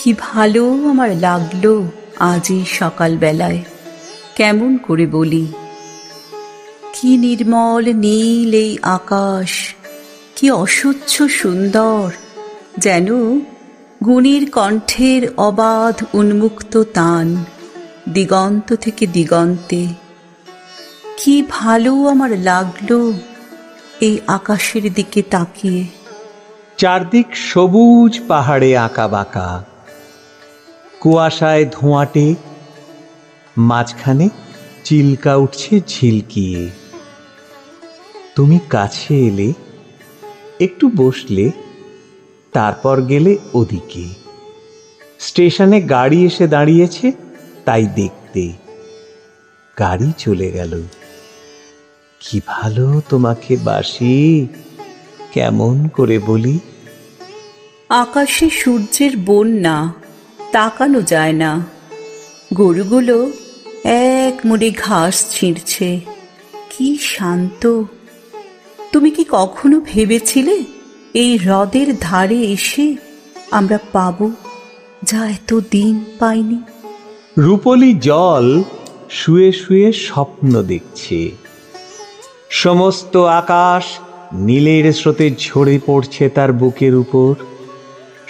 কি ভালো আমার লাগলো আজ এই সকালবেলায়, কেমন করে বলি। কি নির্মল নীল এই আকাশ, কি অসহ্য সুন্দর, যেন গুণীর কণ্ঠের অবাধ উন্মুক্ত তান দিগন্ত থেকে দিগন্তে। কি ভালো আমার লাগলো এই আকাশের দিকে তাকিয়ে। চারদিক সবুজ পাহাড়ে আঁকা বাঁকা, কুয়াশায় ধোঁয়াটে, মাঝখানে চিল্কা উঠছে ঝিলকিয়ে। তুমি কাছে এলে, একটু বসলে, তারপর গেলে ওদিকে। স্টেশনে গাড়ি এসে দাঁড়িয়েছে, তাই দেখতে। গাড়ি চলে গেল। কি ভালো তোমাকে বাসি, কেমন করে বলি। আকাশে সূর্যের বন্যা, তাকানো যায় না। গরুগুলো এক মুঠি ঘাস ছিঁড়ছে, কি শান্ত। তুমি কি কখনো ভেবেছিলে এই হ্রদের ধারে এসে আমরা পাবো যা এত দিন পাইনি? রূপলি জল শুয়ে শুয়ে স্বপ্ন দেখছে। সমস্ত আকাশ নীলের স্রোতে ঝরে পড়ছে তার বুকের উপর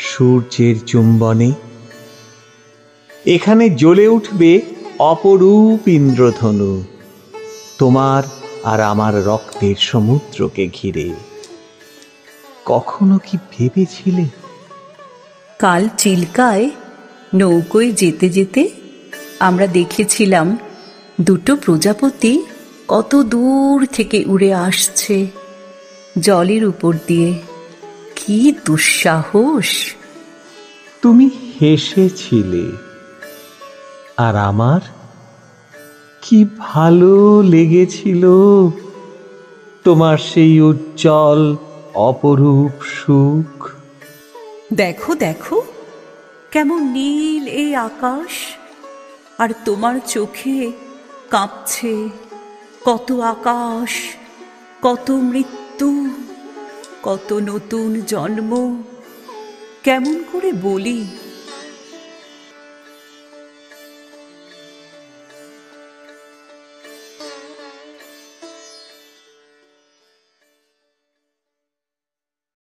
সূর্যের চুম্বনে। এখানে জ্বলে উঠবে অপরূপ ইন্দ্রধনু, তোমার আর আমার রক্তের সমুদ্রকে ঘিরে। কখনো কি ভেবেছিলে? কাল চিল্কায় নৌকোয় যেতে যেতে আমরা দেখেছিলাম দুটো প্রজাপতি কত দূর থেকে উড়ে আসছে জলের উপর দিয়ে। কি দুঃসাহস! তুমি হেসেছিলে, আর আমার কি ভালো লেগেছিল তোমার সেই উজ্জ্বল অপরূপ সুখ। দেখো দেখো, কেমন নীল এই আকাশ, আর তোমার চোখে কাঁপছে কত আকাশ, কত মৃত্যু, কত নতুন জন্ম। কেমন করে বলি।